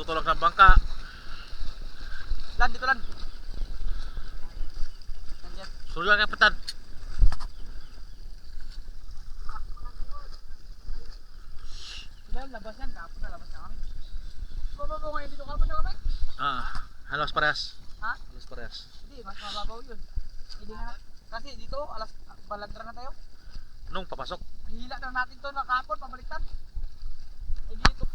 tutulak ng bangka. Lan, dito lan. Nandiyan. Suruh ka petan. Lan, labas yan. Kapon na, labas na kami. Mababaw ngayon dito kapon na kami? Halos parehas. Ha? Halos parehas. Hindi, mas mababaw yun. Hindi na, kasi dito, balandra na tayo. Nung papasok. Hila na natin to na kapon, pabaliktad. Eh dito.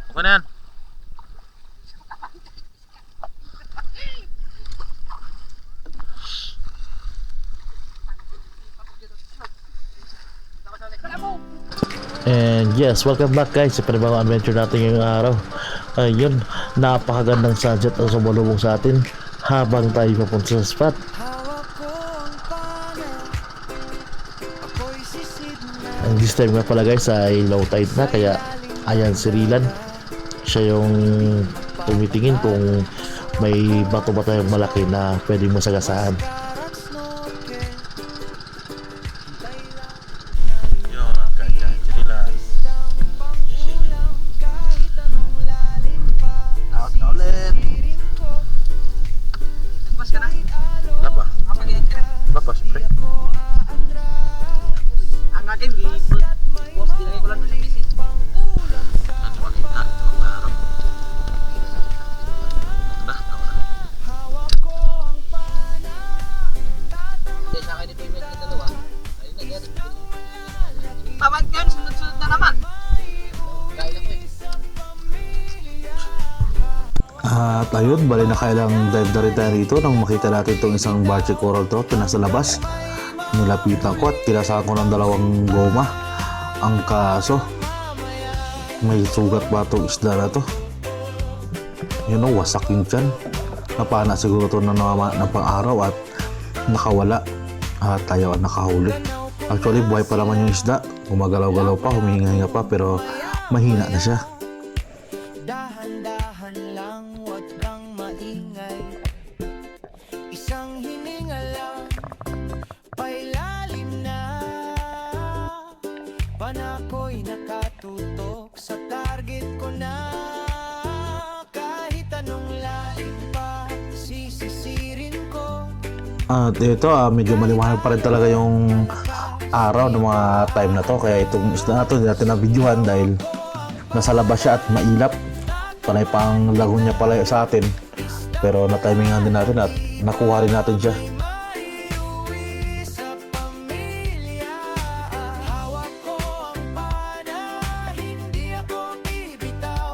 Okay na yan. And yes, welcome back guys sa panibagong adventure natin ngayong araw. Ayun, napakagandang sunset ang sumalubong sa atin habang tayo papunta sa spot. And this time nga pala guys ay low tide na, kaya ayan si Rilan. Siya yung tumitingin kung may bato ba tayong malaki na pwedeng masagasaan. Ang akin, boss, dinagay ko lang sa visit. Hindi, sa akin ito yung medyo dalawa. Ayun na, yan. Babad ka yun, sunod-sunod na naman. Dahil ako eh. At ayun, bali na kailang dive na rin tayo rito nang makita natin itong isang barche coral trout na nasa labas. Nilapitan ko at tinasahan ko ng dalawang goma. Ang kaso, may sugat ba itong isda na to? Yun o, wasak yung tiyan. Napana siguro ito na ng pang-araw at nakawala. At tayo at nakahuli. Actually, buhay pa naman yung isda. Gumagalaw-galaw pa, humihinga-hinga pa, pero mahina na siya. Dahan-dahan lang, wag kang maingay. Isang hininga lang, pailalim na. Panako'y nakatutok sa target ko na. Kahit anong lalim pa, sisisirin ko. At ito, medyo maliwanag pa rin talaga yung araw ng mga time na to. Kaya itong isda na to, hindi natin na-videohan dahil nasa labas siya at mailap. Panay pang lago niya pala sa atin. Pero na-timingan din natin at nakuha rin natin siya.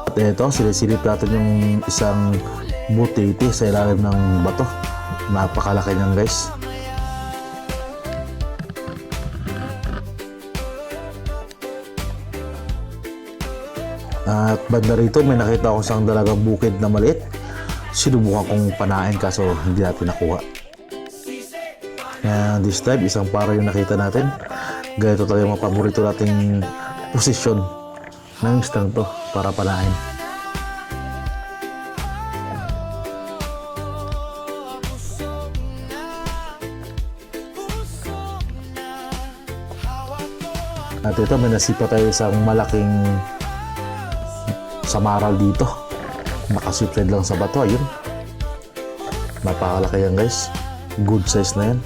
At ito, silisilip natin yung isang butiti sa ilalim ng bato. Napakalaki niyan guys. At banda rito may nakita akong isang dalagang bukid na maliit. Sinubukan kong panain kaso hindi natin nakuha. And this time isang para yung nakita natin. Ganito talaga yung mga paborito nating posisyon ng isdang to para panain. At ito may nasipa tayo isang malaking samaral dito. Nakasipred lang sa bato. Ayun. Napakalaki yan guys. Good size na yan.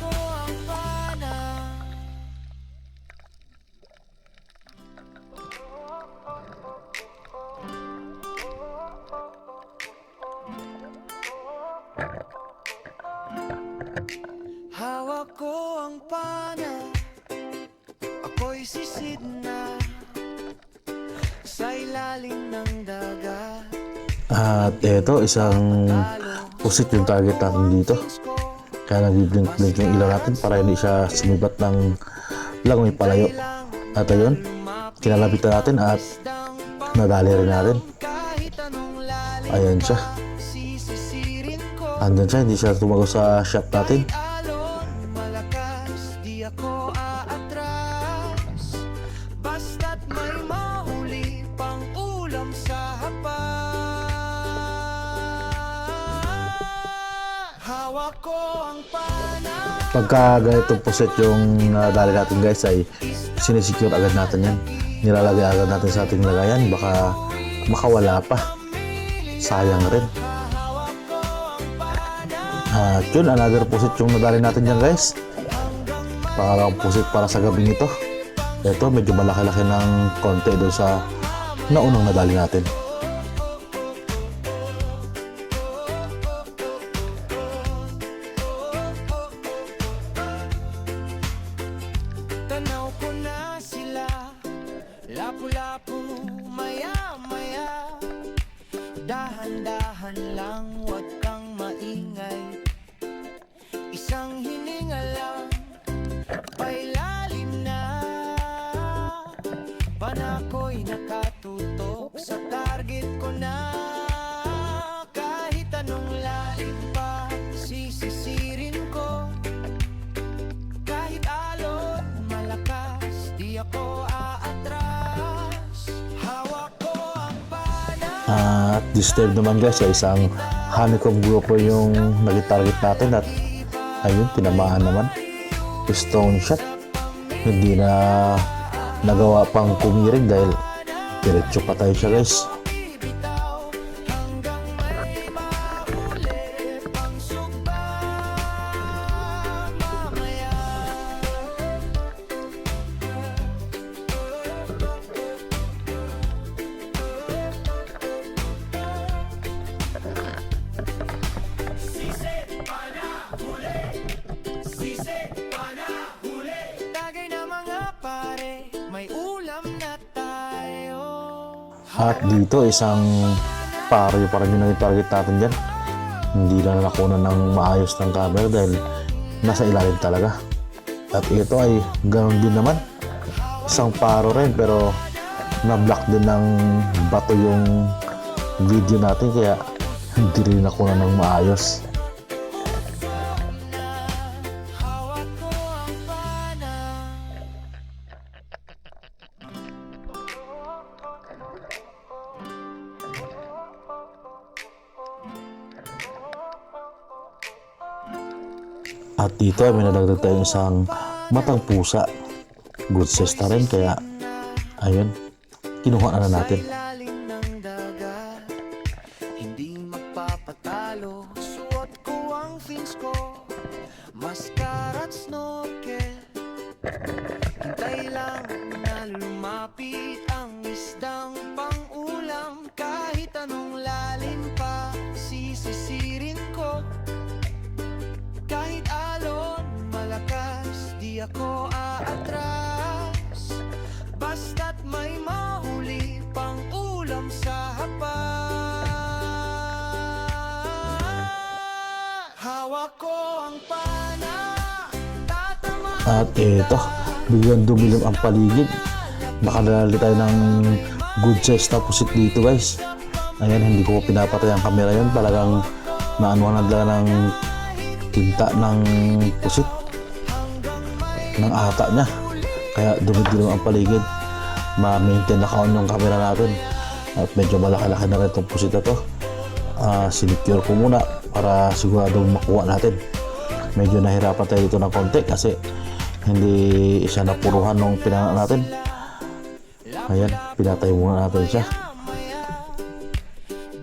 Hawak ko ang pana, ako'y sisid na sa ilalim ng dagat. At ito isang pusit yung target natin dito. Kaya nag-blink yung ilaw natin para hindi siya sumibat ng langoy palayo. At ayun, kinalapitan natin at nadali rin natin. Ayan siya. Andun siya, hindi siya tumago sa shot natin. Malakas, di ako aatras. Basta't may mahuli pang ulam sa hapag. Hawak ko ang pana. Pagka ganitong puset yung nadali natin guys ay sinisecure agad natin yan. Nilalagay agad natin sa ating lagayan, baka makawala pa. Sayang rin. At yun, another puset yung nadali natin dyan guys. Parang puset para sa gabing ito. Ito medyo malaki-laki ng konti doon sa naunang nadali natin. Tanaw ko na sila, lapu-lapu, maya-maya. Dahan-dahan lang, wag kang maingay. Isang hininga lang, pailalim na. Panako'y nakatutok sa target ko na. Kahit anong lalim pa, sisisirin ko. Kahit alon malakas, di ako aatras. Hawak ko ang pana. At this time naman guys ay isang honeycomb grouper yung naging target natin at ayun, tinamaan naman. Stone shot. Hindi na nagawa pang kumirig dahil diretso patay siya guys. Bibitaw hanggang may mahuli pang sugba. Mamaya tagay na mga pare, may ulam na tayo. At dito isang paro pa rin yung naging target natin dyan. Hindi na nakunan ng maayos ng camera dahil nasa ilalim talaga. At ito ay ganoon din naman. Isang paro rin pero na-block din ng bato yung video natin kaya hindi rin nakunan ng maayos. Hawak ko ang pana. At dito ay may nadagdag tayong isang matang pusa. Good size na rin kaya ayun, kinuha na natin. Ilalim ng dagat, hindi magpapatalo. Suot ko ang fins ko, mascara at snorkel. Hintay lang na lumapit ang isdang pang-ulam. Kahit anong lalim pa, sisisirin ko. Kahit alon malakas, di ako aatras. Basta't may mahuli pang ulam sa hapag. Hawak ko ang pana, tatama. At ito, biglang dumilim ang paligid. Nakadali tayo ng good size na pusit dito guys. Ayan, hindi ko pinapatay ang camera yun. Talagang naanuhan na talaga ng tinta ng pusit ng ata niya. Kaya dumidilim ang paligid. Ma-maintain na kaon yung camera natin. At medyo malaki-laki na rin itong pusit na to. Sinecure ko muna para siguradong makuha natin. Medyo nahirapan tayo dito ng konti kasi hindi siya napuruhan nung pinana natin. Ayan, pinatay muna natin siya. Maya,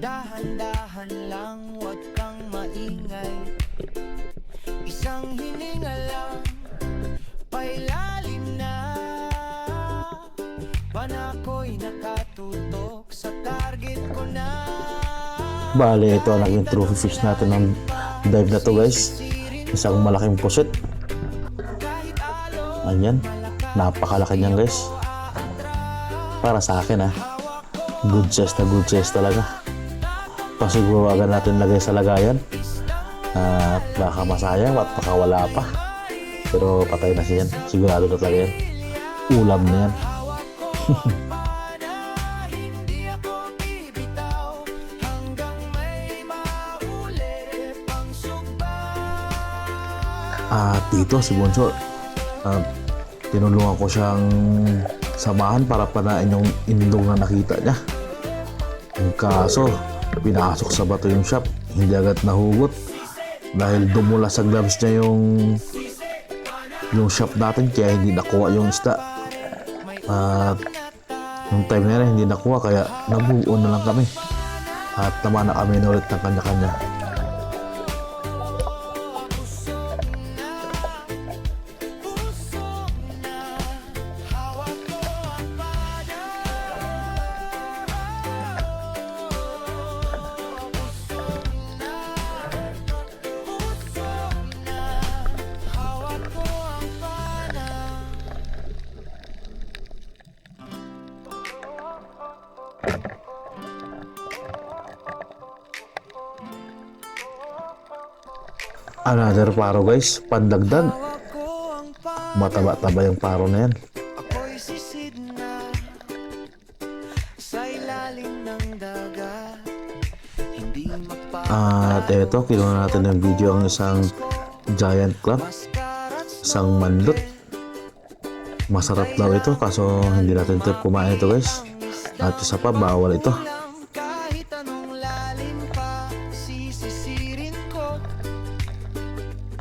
dahan-dahan lang, wag kang maingay. Isang hininga lang, pailalim na. Panako'y nakatutok sa target ko na. Bale, ito ang naging trophy fish natin ng dive na to guys. Isang malaking pusit. Kahit alon Ayan, napakalaki niyan guys. Para sa akin good size talaga. Pasiguragan natin lagay sa lagayan. At baka masayang at baka wala pa. Pero patay na siya yan. Sigurado na talaga yan. Ulam na yan. hindi ako bibitaw hanggang may mahuli pang sugba. At dito si Bonso, tinulungan ko siyang samahan para panain yung indong na nakita niya. Ang kaso, pinasok sa bato yung shop, hindi agad nahugot dahil dumula sa gloves niya yung yung shop natin kaya hindi nakuha yung isda. At yung time na rin hindi nakuha kaya nabuo na lang kami. At naman na kami na ulit ng kanya-kanya. Another paro guys, pandagdag. Mataba-taba yung paro na yan. Ako'y sisid na sa ilalim ng dagat. Hindi At eto, kinuha natin ng video ang isang giant crab, isang manlot. Masarap daw ito kaso hindi natin trip kumain ito guys. At isa pa, bawal ito. kahit anong lalim pa, sisisirin ko.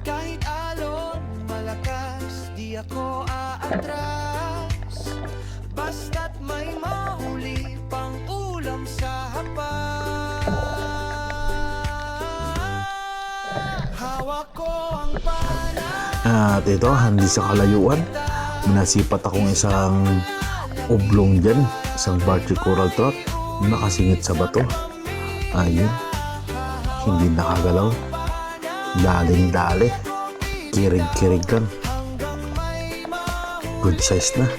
Kahit alon malakas, di ako aatras. Basta't may mahuli pang ulam sa hapag. Hawak ko ang pana. At ito, hindi sa kalayuan. Nasipat akong isang oblong dyan, isang Barchi Coral Trout, nakasingit sa bato. Ayun, hindi nakagalaw. Daling-dali, kirig-kirig lang. Good size na.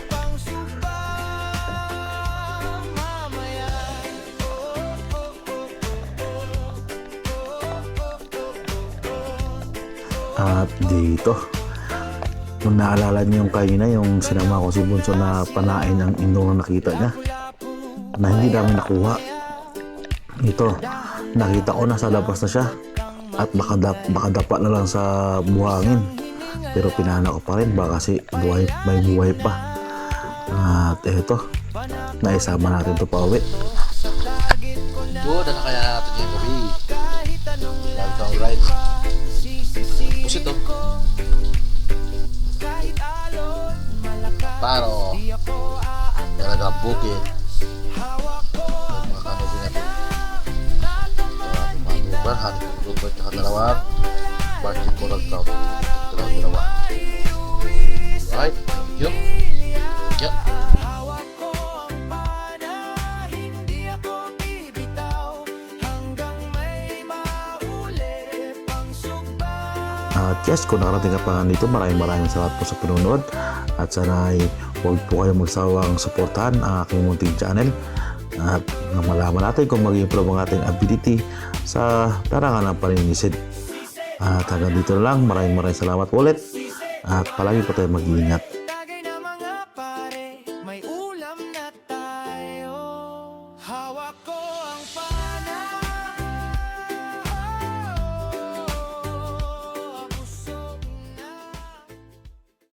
At dito, kung naalala niyo yung kanina, yung sinama ko si Bunso na panain ang indong na nakita niya na hindi namin nakuha. Ito, nakita ko na sa labas na siya at makadapa na lang sa buhangin, pero pinana ko pa rin baka kasi may buhay pa. At eto, naisama natin to pa uwi. Good, ano kaya natin yung gabi? Downtown ride. Pusit to. Paro. Talagang bukid. Yung mga kanobi natin. Mga lubar, hanip ng lubar, tsaka dalawang Barchi Coral Trout. Dalawa. Right, thank you. Yeah. At yes, kung nakarating ka pa dito, maraming salamat po sa pinunod. At sana ay huwag po kayo magsawang suportahan ang aking munting channel. At malaman natin kung mag-improve ang ating ability sa larangan ng paninisid. At hanggang dito na lang, maraming salamat ulit. At palagi po tayo mag-iingat.